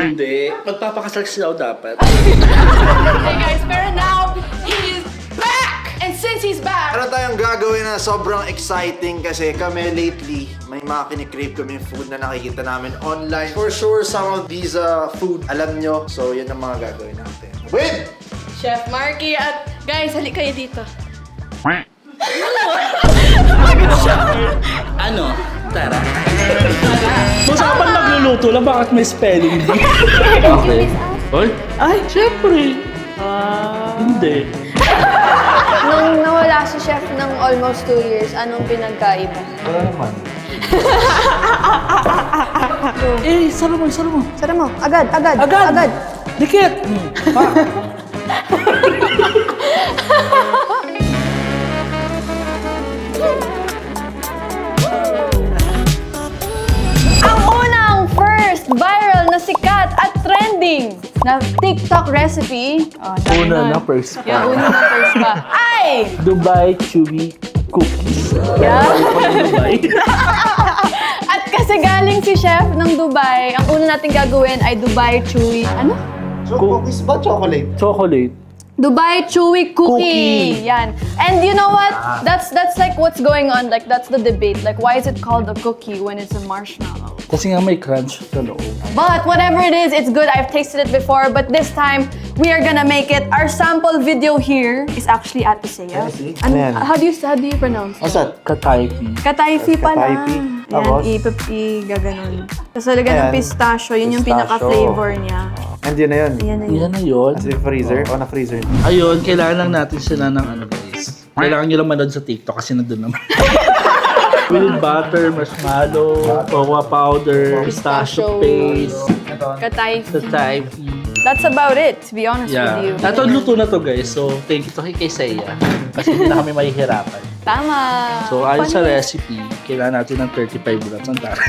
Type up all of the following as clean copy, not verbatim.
Hindi. Magpapakasal sila dapat. Hey guys, pero now, he's back! And since he's back, Meron tayong gagawin na sobrang exciting kasi kami lately, may mga kinikrave kami food na nakikita namin online. For sure, some of these food, alam nyo. So, yun ang mga gagawin natin. Wait! Chef Marky at guys, halik kayo dito. Ano? Tara. Usapan magluluto lang, bakit may spelling bee? Okay. Oy? Ay, syempre. Hindi. Nung nawala si chef ng almost 2 years, anong pinagkaiba? Wala naman. Saro mo. Sara mo, agad. Dikit! Ang unang first viral na sikat at trending na TikTok recipe. Oh, dami Una nun. na first pa. Yeah, una na first pa. Ay! Dubai Chewy Cookies. Yeah. Dubai. At kasi galing si chef ng Dubai, ang una natin gagawin ay Dubai Chewy. Ano? So, cookies ba chocolate? Chocolate. Dubai Chewy Cookie. Cookie. Yan. And you know what? That's like what's going on. Like that's the debate. Like why is it called a cookie when it's a marshmallow? Kasi nga may crunch sa loob. But whatever it is, it's good. I've tasted it before, but this time we are gonna make it. Our sample video here is actually Ate Seiya. Ano yan? How do you pronounce it? What's that? Kataypi. Katayfi pala. Katayfi. Yan, Tapos? gaganon. Tapos lagyan ng Ayan. pistachio, yun yung Pistachio. pinaka-flavor niya. And yun na yun. Ayan na yun. Yan na yun. Nasa freezer? O na-freezer? Ayun, kailangan lang natin sila ng ano guys. Kailangan nyo lang manood sa TikTok kasi nandun naman. With butter, marshmallow, cocoa powder, pistachio paste, Katayfi. Kataypi. That's about it, to be honest with you. Yeah. Ito, luto na to guys. So, thank you to kay Seiya. Kasi hindi na kami mahihirapan. Tama. So, ayon sa Funny. recipe, kailangan natin ng 35 grams ng tara.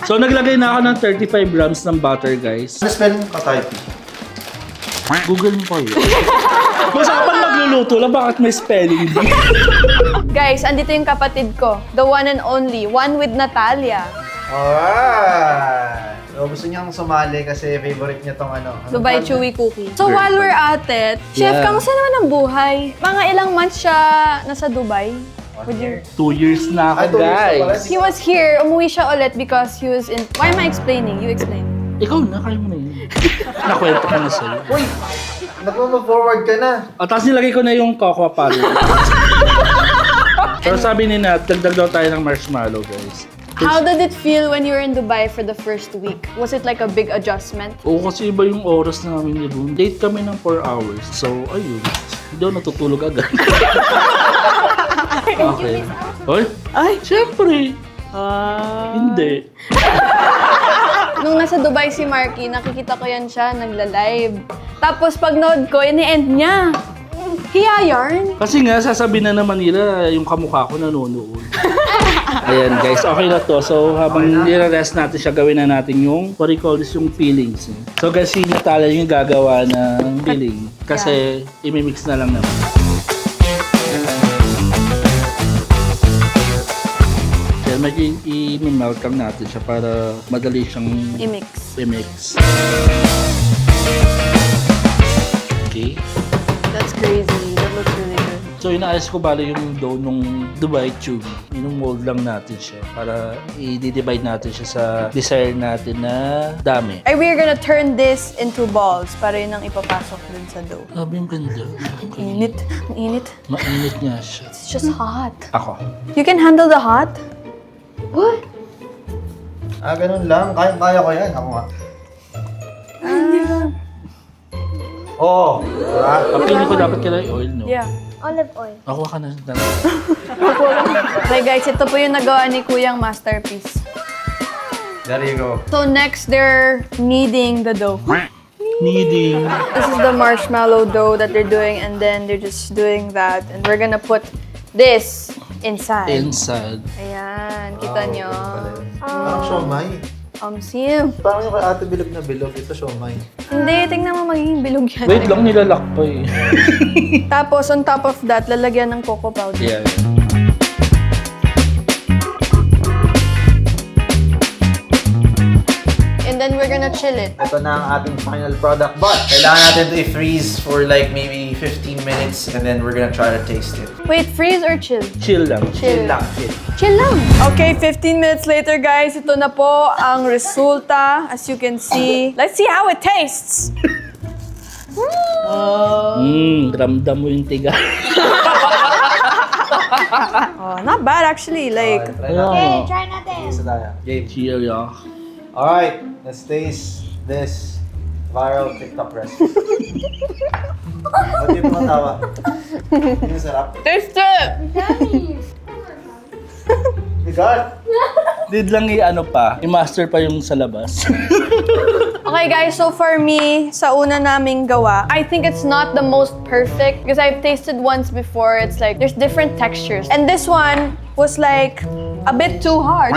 So, naglagay na ako ng 35 grams ng butter, guys. Ano spell mo kataypi? Google mo pa yun. Usapan magluluto lang, bakit may spelling bee? Guys, andito yung kapatid ko. The one and only. One with Natalia. Alright! So, gusto niyang sumali kasi favorite niya tong ano. Dubai Chewy Cookie. So while we're at it, Chef, Yeah. kamusta naman ang buhay? Mga ilang months siya nasa Dubai? Would you... 2 years na Ay, ako, 2 years na pala. guys. He was here, umuwi siya ulit because he was in... Why am I explaining? You explain. Ikaw na, kaya mo na yun. Nakwento ko na sa'yo. Uy! Nagmama-forward ka na. O, tapos nilagay ko na yung cocoa powder. Pero sabi ni Nat, dagdag daw tayo ng marshmallow, guys. How did it feel when you were in Dubai for the first week? Was it like a big adjustment? Oo, kasi iba yung oras namin ni Boon. Late kami ng 4 hours. So, ayun. Hindi ako natutulog agad. Okay. Oy? Ay, syempre. Hindi. Nung nasa Dubai si Marky, nakikita ko yan siya, nagla-live. Tapos pag nod ko, ini-end niya. Hiya yarn. Kasi nga, sasabihin na naman nila yung kamukha ko nanonood. Ayan guys, okay na to. So habang nire-rest natin siya, gawin na natin yung, what do you call this, yung fillings. So guys, si Natalia yung gagawa ng filling. Kasi imimix na lang naman. Kaya medyo i-melt lang natin siya para madali siyang I-mix. i-mix. Okay. That's crazy. That looks really good. So inaayos ko bali yung dough nung Dubai Chewy. Inu-mold lang natin siya para i-divide natin siya sa desire natin na dami. Ay, we're gonna turn this into balls para yun ang ipapasok dun sa dough. Sabi yung ganda. Init. Ang init. Mainit nga siya. It's just hot. Ako. You can handle the hot? What? Ganun lang. Kaya ko yan. Ako nga. Oo. Diba? Pagpili ko dapat kailangan oil, no? Yeah. Olive oil. Ako ka na. Okay guys, ito po yung nagawa ni Kuyang masterpiece. There you go. So next, they're kneading the dough. Kneading. This is the marshmallow dough that they're doing, and then they're just doing that. And we're gonna put this inside. Inside. Ayan, kita nyo. Parang siomay. Sim. Parang yung kay ate bilog na bilog. Ito siomay. Hindi, tingnan mo magiging bilog yan. Wait lang, nilalak pa eh. Tapos, on top of that, lalagyan ng cocoa powder. Yeah. And then we're gonna chill it. Ito na ang ating final product. But, kailangan natin to i-freeze for like maybe 15 minutes and then we're gonna try to taste it. Wait, freeze or chill? Chill lang. Chill. Lang, chill. Chill lang. Okay, 15 minutes later, guys. Ito na po ang resulta. As you can see. Let's see how it tastes. Ramdam mo yung tiga. Oh, not bad actually. Like, Ayan. Try natin. Isa tayo. Game. Chill, yeah. Alright, let's taste this viral TikTok recipe. Ba't yung tumatawa? Yung sarap. taste it! Bigat! Did lang i-master pa yung sa labas. Okay guys, so for me, sa una naming gawa, I think it's not the most perfect because I've tasted once before. It's like, there's different textures. And this one was like, a bit too hard.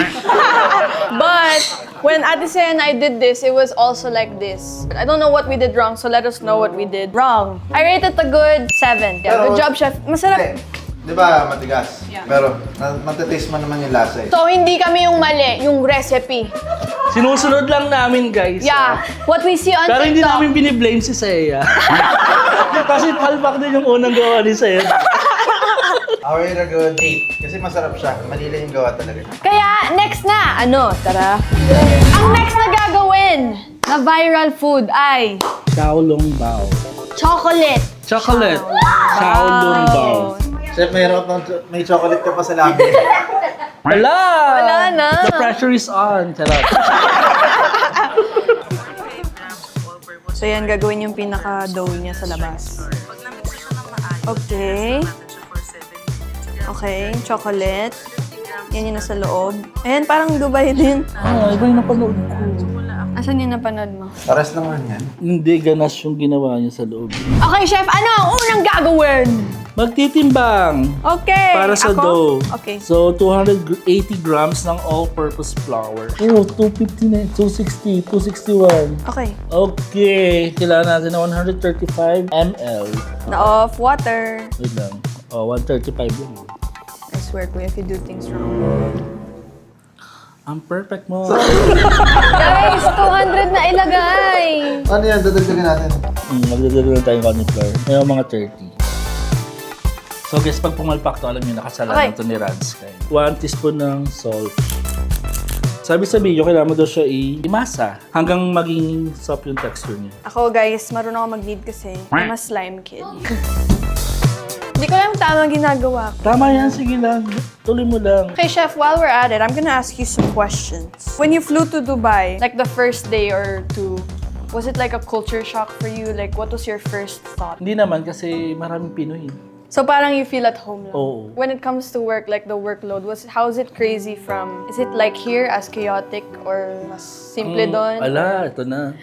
But when Adise and I did this, it was also like this. I don't know what we did wrong, so let us know what we did wrong. I rate it a good 7. Yeah, good job, chef. Masarap. Di ba matigas? Yeah. Pero matataste mo naman yung lasa eh. So, hindi kami yung mali, yung recipe. Sinusunod lang namin, guys. Yeah, what we see on Pero hindi TikTok. namin biniblame si Seiya. Kasi palpak din yung unang gawa ni Seiya. I rate a good 8. Kasi masarap siya. Mali lang yung gawa talaga. Kaya, next na, tara. Ang next na gagawin na viral food ay Xiaolong Bao. chocolate. Chocolate. Xiaolong Bao. Chef, may chocolate ka pa sa labi. Wala! Wala na. The pressure is on. Charot. So yan, gagawin yung pinaka-dough niya sa labas. Okay. Okay, chocolate. Yan yung nasa loob. Ayan, parang Dubai din. Iba yung napanood ko. Asan yung napanood mo? Pares lang rin yan. Hindi ganas yung ginawa niya sa loob. Okay, chef, ano ang unang gagawin? Magtitimbang Okay. para sa ako? dough. Okay. So, 280 grams ng all-purpose flour. Oh, 250 na, 260, 261. Okay. Okay, kailangan natin na 135 ml. Na-off water. Wait lang. Oh, 135 lang. I swear, kuya, if you do things wrong. Ang perfect mo. Guys, 200 na ilagay. Ano yan? Dadagdagan natin. Magdadagdag tayong cornflour. May mga 30. So guys, pag pumalpak to, alam niyo, nakasalanan to ni Ranskay. 1 teaspoon ng salt. Sabi sa video, kailangan mo daw siya i-masa hanggang maging soft yung texture niya. Ako, guys, marunong ako mag-knead kasi I'm a slime kid. Hindi ko alam tama ginagawa ko. Tama yan, sige lang. Tuloy mo lang. Okay, chef, while we're at it, I'm gonna ask you some questions. When you flew to Dubai, like the first day or two, was it like a culture shock for you? Like, what was your first thought? Hindi naman kasi maraming Pinoy. So parang you feel at home lang. Oo. When it comes to work, like the workload, how is it crazy from, is it like here as chaotic or mas simple doon? Ala, ito na.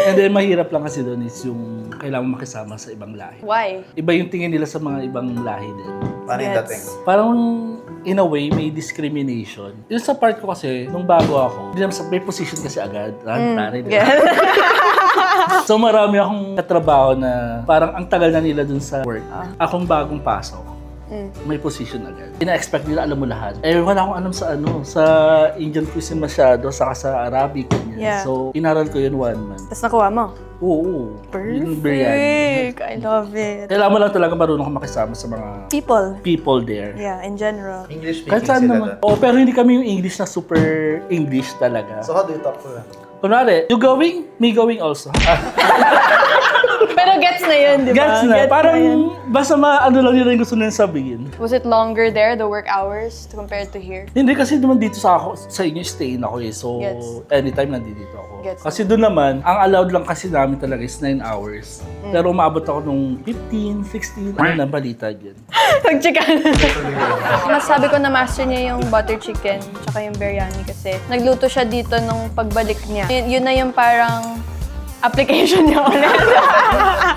And then mahirap lang kasi doon is yung kailangan makisama sa ibang lahi. Why? Iba yung tingin nila sa mga ibang lahi din. Paano yung Yes. dating? Parang in a way, may discrimination. Yung sa part ko kasi, nung bago ako, hindi naman may position kasi agad. So marami akong katrabaho na parang ang tagal na nila dun sa work. Akong bagong pasok. May position agad. Ina-expect nila, alam mo lahat. Eh, wala akong alam sa sa Indian cuisine masyado, saka sa Arabic. Ganyan. Yeah. So, inaral ko yun 1 month. Tapos nakuha mo? Oo. Yung biryani. Perfect! I love it. Kailangan mo lang talaga marunong ka makisama sa mga People. there. Yeah, in general. English Kahit speaking saan sila naman. doon. Oh, pero hindi kami yung English na super English talaga. So how do you talk to them? Kunwari, you going? Me going also. Pero gets na yun, di ba? Gets na. Gets Parang na yun. basta ano lang yun yung gusto nila sabihin. Was it longer there, the work hours, compared to here? Hindi kasi naman dito sa inyo stay ako eh. So, Gets. anytime nandito ako. Gets. Kasi doon naman, ang allowed lang kasi namin talaga is 9 hours. Pero umabot ako nung 15, 16, ano na balita dyan. Nag-chicken. Mas sabi ko na master niya yung butter chicken tsaka yung biryani kasi nagluto siya dito nung pagbalik niya. Yun na yung parang application niya ulit.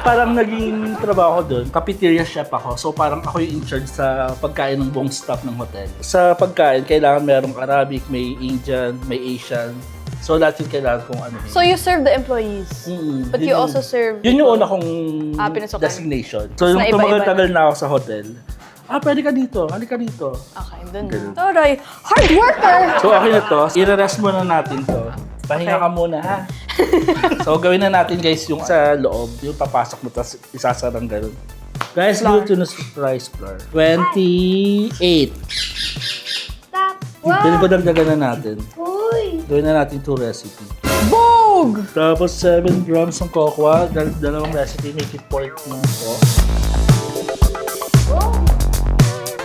Parang naging trabaho ko doon, cafeteria chef ako. So parang ako yung in charge sa pagkain ng buong staff ng hotel. Sa pagkain, kailangan merong Arabic, may Indian, may Asian. So lahat yung kailangan kong ano. So you serve the employees? But you also serve... Yun yung una kong pinasukan. designation. So yung Na iba-iba. tumagal-tagal na ako sa hotel, pwede ka dito, halika dito. Okay, dun na. Toray, hard worker! So okay na to, i-rest muna natin to. Pahinga ka muna, ha? So, gawin na natin, guys, yung sa loob. Yung papasok mo, tapos isasarang gano'n. Guys, glutinous rice flour. 28. Stop. Pili ko dagdagan na natin. Uy. Gawin na natin 2 recipe. Bog! Tapos 7 grams ng cocoa. Dalawang recipe, make it 4 ng cocoa.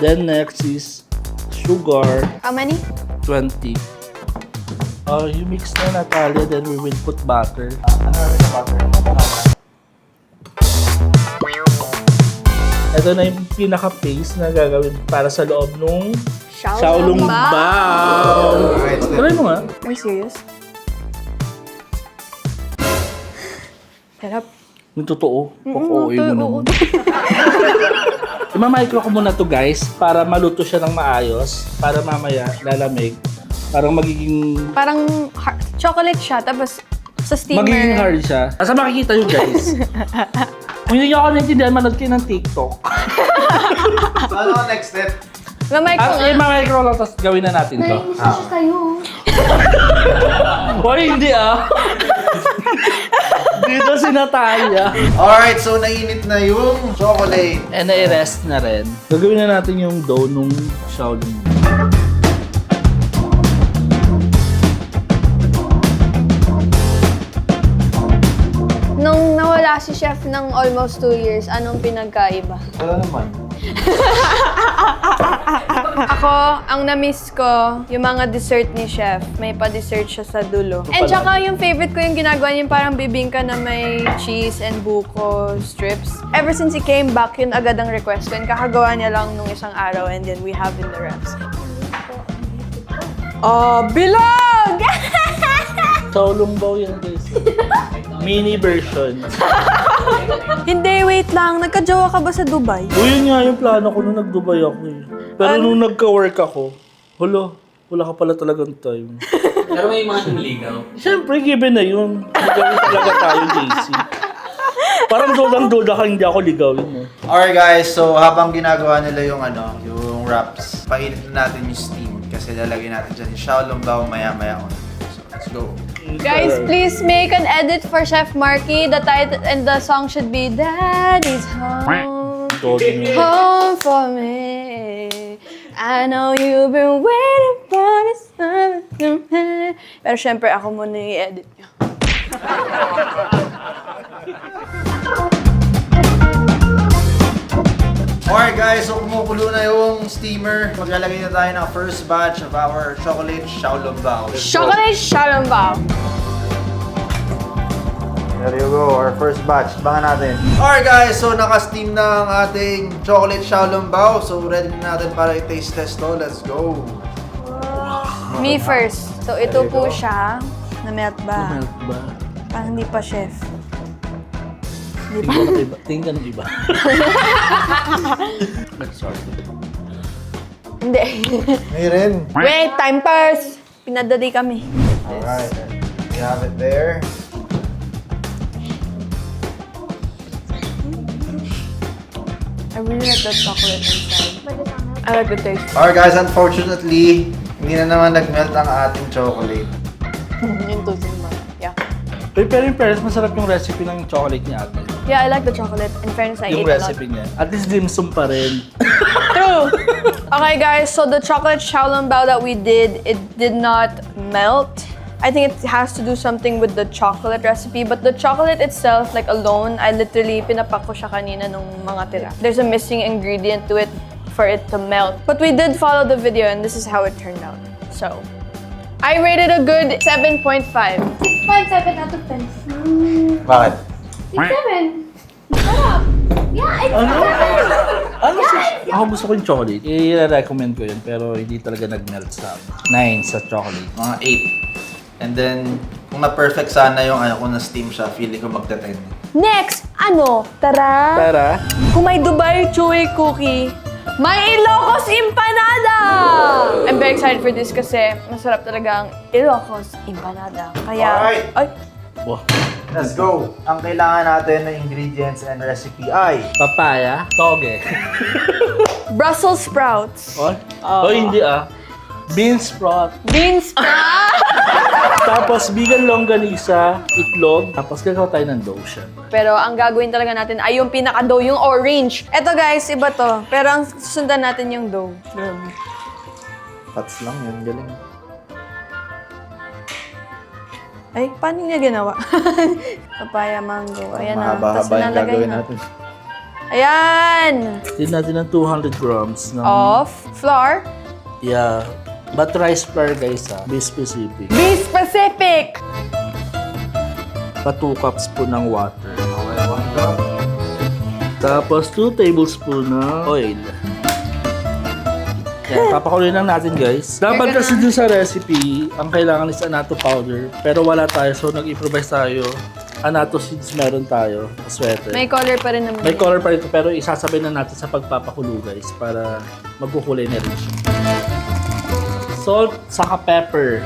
Then next is sugar. How many? 20. You mix na, Natalia, then we will put butter. Ito na yung pinaka-paste na gagawin para sa loob nung Xiaolong Bao. Try mo nga. Are you serious? Sarap. Yung totoo. Pag-OA mo naman. Imamicro ko muna to, guys, para maluto siya ng maayos. Para mamaya lalamig. Parang magiging... Parang chocolate siya, tapos sa steamer. Magiging hard siya. Asa makikita nyo, guys? Kung hindi nyo ako naintindihan, manood kayo ng TikTok. So, ano ang next step? Mamay ko nga. Imamicro lang, tapos gawin na natin to. Nainis na siya sa'yo. Hoy, hindi ah. Dito si Natalia. Alright, so nainit na yung chocolate. And na-rest na rin. Gagawin na natin yung dough nung Xiaolong. Nung nawala si Chef ng almost 2 years, anong pinagkaiba? Wala naman. Ako, ang na-miss ko, yung mga dessert ni Chef. May pa-dessert siya sa dulo. And tsaka yung favorite ko yung ginagawa niya, yung parang bibingka na may cheese and buko strips. Ever since he came back, yun agad ang request ko. And kakagawa niya lang nung isang araw and then we have in the refs. Oh, bilog! Xiaolong Bao yan, guys. Mini version. Hindi, wait lang. Nagka-jowa ka ba sa Dubai? Yun nga yung plano ko nung nag-Dubai ako eh. Pero nung nagka-work ako, wala ka pala talagang time. Pero may mga niligaw. Siyempre, given na yun. Ligawin talaga tayo, JC. Parang dodang-doda ka, hindi ako ligawin eh. Alright guys, so habang ginagawa nila yung yung wraps, painit na natin yung steam kasi lalagyan natin dyan yung Xiaolong Bao maya-maya on. So let's go. Guys, please make an edit for Chef Marky. The title and the song should be Daddy's Home. Home for me. I know you've been waiting for this time. Pero syempre, ako muna yung i-edit nyo. Alright guys, so kumukulo na yung steamer. Maglalagay na tayo ng first batch of our chocolate Xiaolong Bao. Let's go. Chocolate Xiaolong Bao. There you go, our first batch. Abangan natin. Alright guys, so naka-steam na ang ating chocolate Xiaolong Bao. So ready na natin para i-taste test to. Let's go. Me first. So ito po siya. Na-melt ba? Melt ba? Parang hindi pa, Chef. Tingnan ka ng iba. Tingnan ka ng iba. Sorry. Hindi. Mayroon. Wait, time pass. Pinadali kami. Alright, we have it there. I really like the chocolate inside. I like the taste. Alright guys, unfortunately, hindi na naman nag-melt ang ating chocolate. Yung toasting ba? Yeah. Pero in fairness, masarap yung recipe ng chocolate niya ate. Yeah, I like the chocolate. In fairness, I Yung ate a lot. recipe niya. At least dim sum pa rin. True. Okay, guys. So the chocolate Xiaolong Bao that we did, it did not melt. I think it has to do something with the chocolate recipe. But the chocolate itself, like alone, I literally pinapak ko siya kanina nung mga tira. There's a missing ingredient to it for it to melt. But we did follow the video, and this is how it turned out. So, I rated a good 7.5. 6.7 out of 10. Bakit? 6.7. Sarap. Yeah, it's Ano ako gusto ko yung chocolate. I-recommend ko yun, pero hindi talaga nag-melt sa 9 sa chocolate. Mga 8. And then, kung na-perfect sana yung kung na-steam siya, feeling ko magta-10. Next, Tara. Tara. Kung may Dubai Chewy Cookie, may Ilocos Empanada! I'm very excited for this kasi masarap talaga ang Ilocos Empanada. Kaya, Alright. ay, Wow. Let's go! Ang kailangan natin na ingredients and recipe ay Papaya. Toge. Brussels sprouts, Oh, hindi ah. Bean sprout. bean sprout, Tapos, vegan longganisa, itlog. Tapos, gagawa tayo ng dough siya. Pero ang gagawin talaga natin ay yung pinaka-dough, yung orange. Eto guys, iba to. Pero ang susundan natin yung dough. Pats lang yun, galing. Ay, paano niya ginawa? Papaya, mango. Ayan na. Tapos Mahaba-haba yung nilalagay gagawin na. natin. Ayan! Din natin ng 200 grams ng... Of flour. Yeah. But rice flour, guys, ha. Be specific. Be specific! 2 cups po ng water. Tapos 2 tablespoon ng oil. Yan, papakuloy lang natin, guys. Dapat kasi dun sa recipe, ang kailangan is annatto powder. Pero wala tayo, so nag-improvise tayo. Annatto seeds meron tayo. Sweater. May color pa rin naman. May color pa rin ito, pero isasabay na natin sa pagpapakulo, guys, para magkukulay na rin siya. Salt, saka pepper.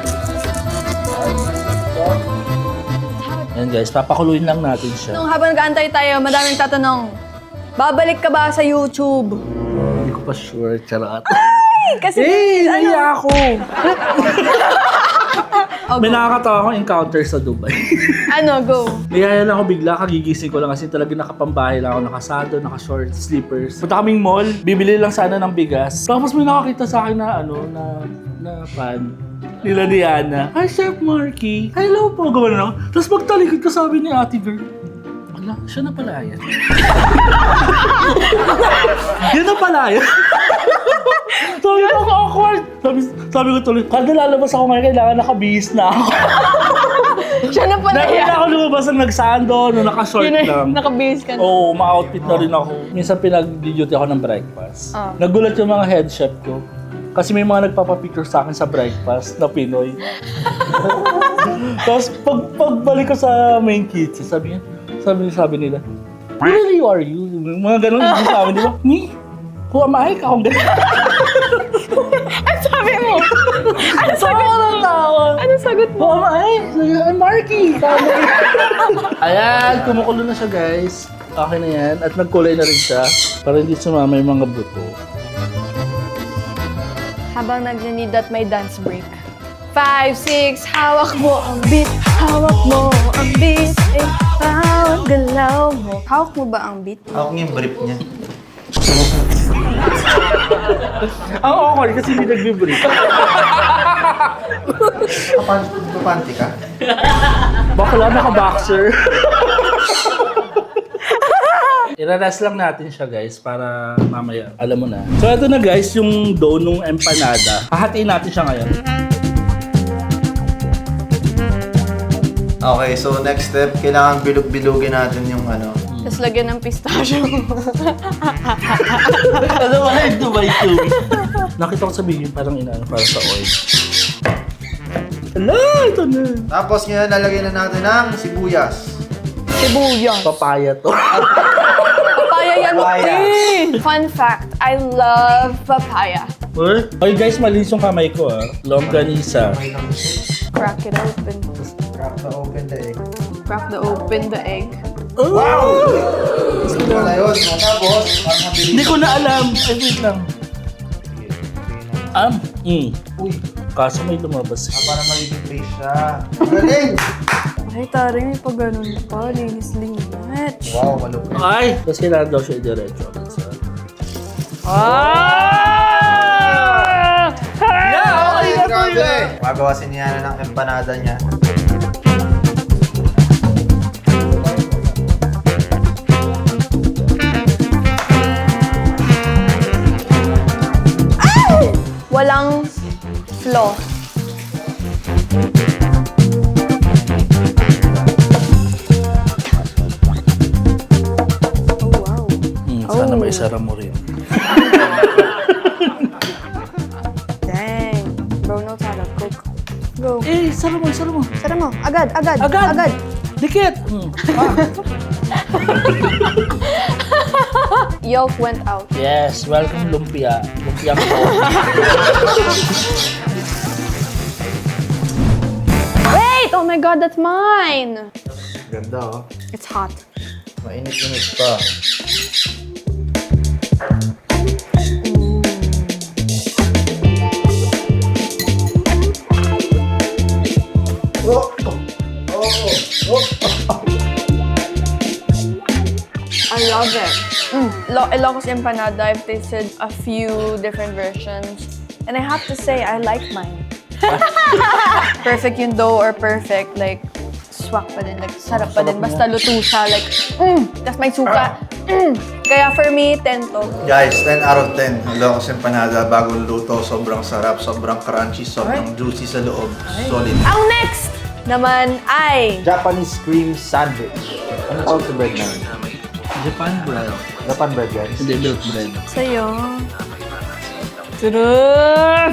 Yan guys, papakuluin lang natin siya. Nung habang nag-aantay tayo, madaming tatanong, babalik ka ba sa YouTube? Hindi ko pa sure, charot. Kasi, Naiya ako! May nakakatawa akong encounter sa Dubai. ano, go. Niyaya lang ako bigla, kagigising ko lang kasi talaga nakapambahay lang ako, nakasado, naka-short, slippers. Punta kaming mall, bibili lang sana ng bigas. Tapos may nakakita sa akin na na fan nila Diana. Hi, Chef Marky. Hello po, gawin ako. Tapos magtalikod ko, sabi ni Ate Girl, wala, siya na pala yan. Yan na pala yan. Sabi ko, awkward. Sabi ko tuloy, kada lalabas ako ngayon, kailangan nakabihis na ako. Siya na pala Dahil yan. ako lumabas ang nagsando, no, naka-short lang. Nakabihis ka na. Oo, ma-outfit na rin ako. Minsan pinag-duty ako ng breakfast. Nagulat yung mga head chef ko. Kasi may mga nagpapapicture sa akin sa breakfast na Pinoy. Tapos pagbalik ko sa main kitchen, sabi nila, really are you? Mga ganun yung sabi, di ba? Me? Who am I? Akong ganun. Ano sabi mo? Ano sagot mo? Ano sagot mo? Who am I? I'm Marky. Ayan, kumukulo na siya guys. Okay na yan. At nagkulay na rin siya para hindi sumama yung mga buto. Habang nag-need that may dance break. 5, 6, hawak mo ang beat. Hawak mo ang beat. Hawak galaw mo. Hawak mo ba ang beat? Ako yung brief niya. Ang awkward kasi hindi nag-vibrate. Kapanti ka? Bakla naka-boxer. Ira-rest lang natin siya guys para mamaya alam mo na. So ito na guys yung dough nung empanada. Hahatiin natin siya ngayon. Okay, so next step, kailangan bilog-bilugin natin yung ano. Tapos lagyan ng pistachio. Ano ba yung Dubai too? Nakita ko sa video parang inaano para sa oil. Hala, ito na. Tapos ngayon, lalagyan na natin ng sibuyas. Sibuyas. Papaya to. Papaya yan. Papaya. Eh. Fun fact, I love papaya. Oy guys, malinis yung kamay ko ah. Longganisa. Crack it open. Crack the open the egg. Crack the open the egg. Wow! Gusto mo na yun. Tapos, parang mabilis. Hindi ko na alam. Ay, wait lang. Uy, Kaso may lumabas. para magiging face siya. Galing! Ay, taray, may pag ganun pa. Linis-linis. Wow, malupit. Ay! Tapos kailangan daw siya i-diretso. Okay, grabe! Magawa si Niana ng empanada niya. Walang flaw. Oh, wow. Sana may sara mo rin. Dang. Bro knows how to cook. Go. Eh, sara mo. Sara mo. Agad. Agad. Dikit! Yolk went out. Yes, welcome lumpia. Lumpia ko. Wait! Oh my god, that's mine! Ganda oh. It's hot. Mainit-init pa. Ilocos empanada, I've tasted a few different versions. And I have to say, I like mine. Perfect yung dough or perfect, like, swak pa din, like, sarap pa din. Basta luto siya, like, tas may suka. Kaya for me, 10 to. Guys, 10 out of 10. Ilocos empanada, bagong luto, sobrang sarap, sobrang crunchy, sobrang juicy sa loob. Solid. Ang next naman ay Japanese cream sandwich. Ano tawag sa bread namin? Japan bread. Japan bread, guys. Hindi, milk bread. sa'yo. Turun!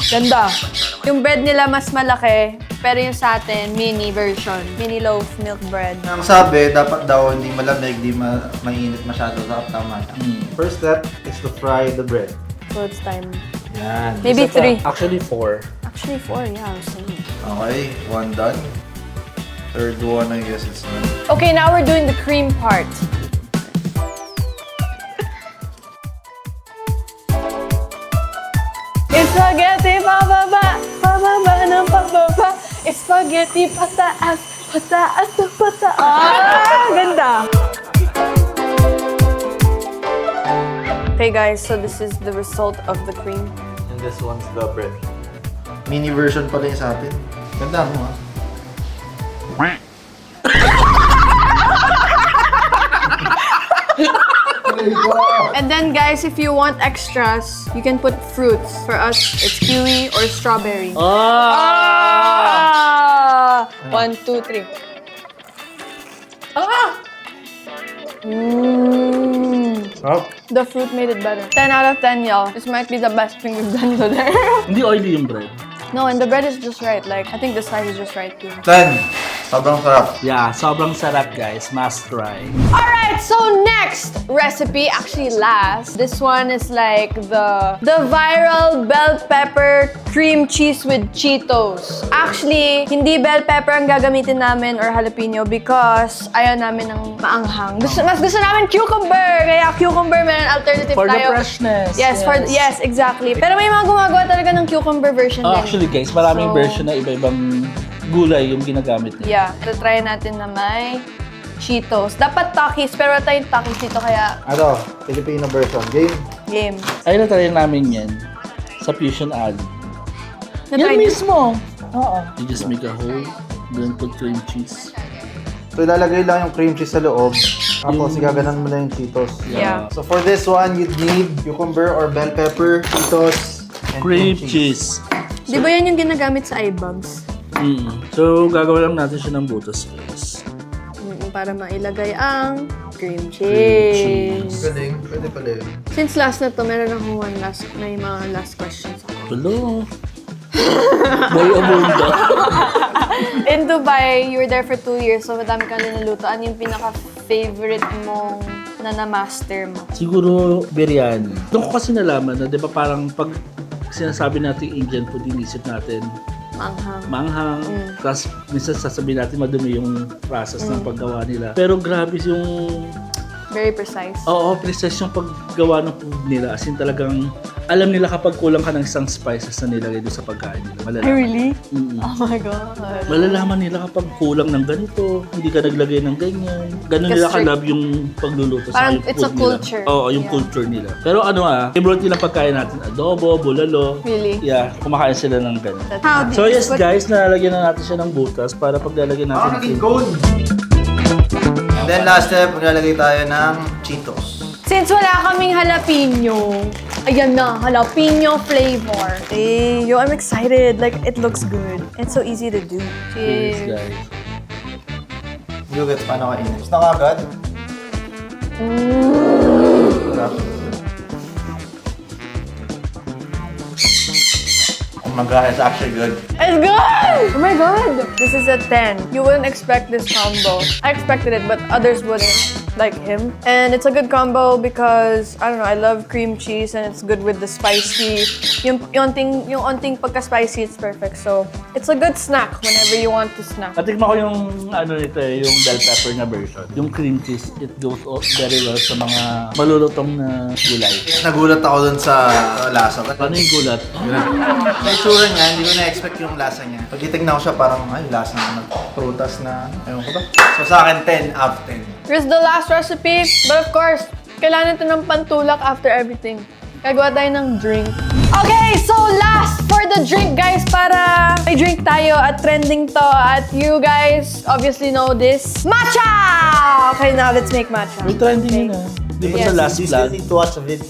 Ganda. Yung bread nila mas malaki, pero yung sa atin, mini version. Mini loaf milk bread. Ang sabi, dapat daw hindi malamig, hindi mainit masyado. Dapat tama. First step is to fry the bread. So it's time. Yan. Maybe 3. Actually, 4. Actually 4, yeah, I was saying. Okay, one done. Third one, I guess it's done. Okay, now we're doing the cream part. Spaghetti pababa, pababa ng pababa. Spaghetti pataas, pataas na pataas. Ah, ganda. Okay guys, so this is the result of the cream. And this one's the bread. Mini version pala yung sa atin. Ganda mo, ha? And then guys, if you want extras, you can put fruits. For us, it's kiwi or strawberry. Ah! 1, 2, 3. Ah! Oh. The fruit made it better. 10 out of 10, y'all. This might be the best thing we've done today. Hindi oily yung bread. No, and the bread is just right. Like, I think the size is just right too. 10. Sobrang sarap. Yeah, sobrang sarap guys. Must try. Alright, so next recipe, actually last. This one is like the viral bell pepper cream cheese with Cheetos. Actually, hindi bell pepper ang gagamitin namin or jalapeno because ayaw namin ng maanghang. Mas gusto namin cucumber. Kaya cucumber, may alternative For the tayo. freshness. Yes, exactly. Pero may mga gumagawa talaga ng cucumber version din. Actually guys, maraming So, version na iba-ibang gulay yung ginagamit nila. Yeah, so try natin na may Cheetos. Dapat Takis, pero wala tayong Takis dito kaya Ano? Filipino version. Game? game. Ay, natry namin yan sa Fusion Alley. Na-try Yan niyo? mismo! Oo. You just make a hole, then put cream cheese. So, ilalagay lang yung cream cheese sa loob. Tapos, igaganan mo lang yung Cheetos. Yeah. So, for this one, you'd need cucumber or bell pepper, Cheetos, and Cream cheese. Di ba yan yung ginagamit sa iBugs? So, gagawa lang natin siya ng butas guys. Para mailagay ang cream cheese. Galing. Pwede pala yun. Since last na to, meron akong may mga last questions ako. Hello? Boy Abunda. In Dubai, you were there for 2 years, so madami kang niluto. Ano yung pinaka-favorite mong na-master mo? Siguro, biryani. Doon ko kasi nalaman na, di ba parang pag sinasabi natin Indian food, inisip natin manghang. Tapos minsan sasabihin natin madumi yung process ng paggawa nila. Pero grabe yung... Very precise. Oo, precise yung paggawa ng food nila. As in talagang alam nila kapag kulang ka ng isang spices na nilagay doon sa pagkain nila. Malalaman. Really? Mm-mm. Oh my God. Malalaman nila kapag kulang ng ganito, hindi ka naglagay ng ganyan. Ganun nila Kasi- ka-love yung pagluluto sa Parang yung it's a food culture. nila. Oo, yung Yeah. culture nila. Pero ano favorite nilang pagkain natin, adobo, bulalo. Really? Yeah, kumakain sila ng ganun. How So yes guys, nalalagyan na natin siya ng butas para pag lalagyan natin ng cone! And then last step, maglalagay tayo ng Cheetos. Since wala kaming jalapeno, ayan na, jalapeno flavor. Hey, yo, I'm excited. Like, it looks good. It's so easy to do. Cheers Cheers. guys. Hindi ko gets paano kainin. Gusto na kagad? Sarap. Oh my god, it's actually good. It's good! Oh my God! This is a 10. You wouldn't expect this combo. I expected it, but others wouldn't. Like him. And it's a good combo because, I don't know, I love cream cheese and it's good with the spicy. Yung onting pagka-spicy, it's perfect. So, it's a good snack whenever you want to snack. Natikman ko yung nito yung bell pepper na version. Yung cream cheese, it goes very well sa mga malulutong na gulay. Nagulat ako dun sa lasa. Ano yung gulat? Sa itsura niya, hindi ko na-expect yung lasa niya. Pag titignan ko siya, parang, ay, lasa na prutas na, ewan ko ba? So sa akin, 10 out of 10. Here's the last recipe, but of course, Kailangan ito ng pantulak after everything. Gagawa tayo ng drink. Okay, so last for the drink, guys, para may drink tayo at trending to. At you guys obviously know this. Matcha! Okay, now let's make matcha. May trending yun Di ba Yes. sa last You still vlog? need to watch a video.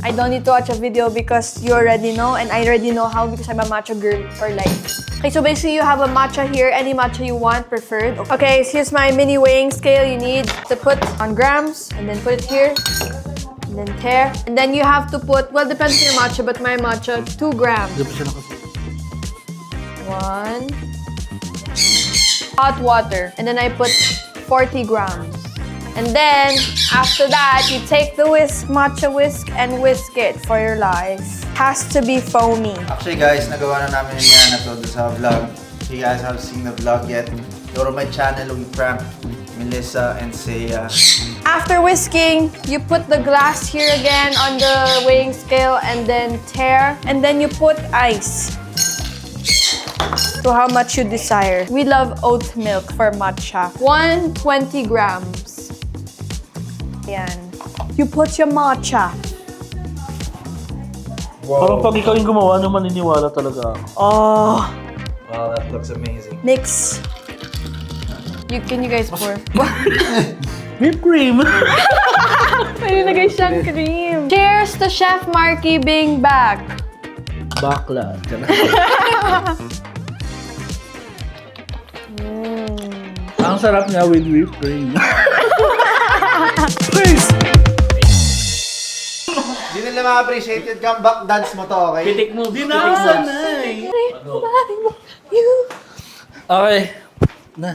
I don't need to watch a video because you already know, and I already know how because I'm a matcha girl for life. Okay, so basically you have a matcha here, any matcha you want, preferred. Okay, so here's my mini weighing scale. You need to put on grams, and then put it here, and then tear. And then you have to put, well, depends on your matcha, but my matcha, 2 grams. Di ba siya nakasuot? 1. Hot water, and then I put 40 grams. And then, after that, you take the matcha whisk, and whisk it for your life. Has to be foamy. Actually guys, nagawa na namin yan na to sa vlog. If you guys haven't seen the vlog yet, go to my channel, we prank Melissa and Seiya. After whisking, you put the glass here again on the weighing scale and then tear. And then you put ice to how much you desire. We love oat milk for matcha. 120 grams. Yan. You put your matcha. Parang pag ikaw yung gumawa, maniniwala talaga ako. Oh, Wow, that looks amazing. mix. Can you guys pour? Whipped cream! May nilagay siyang cream. Cheers to Chef Marky being back. Bakla. Ang sarap niya with whipped cream. Please! Di nila ma-appreciate yung comeback dance mo to, okay? Pitik mo. Dinasanay! Okay. Na.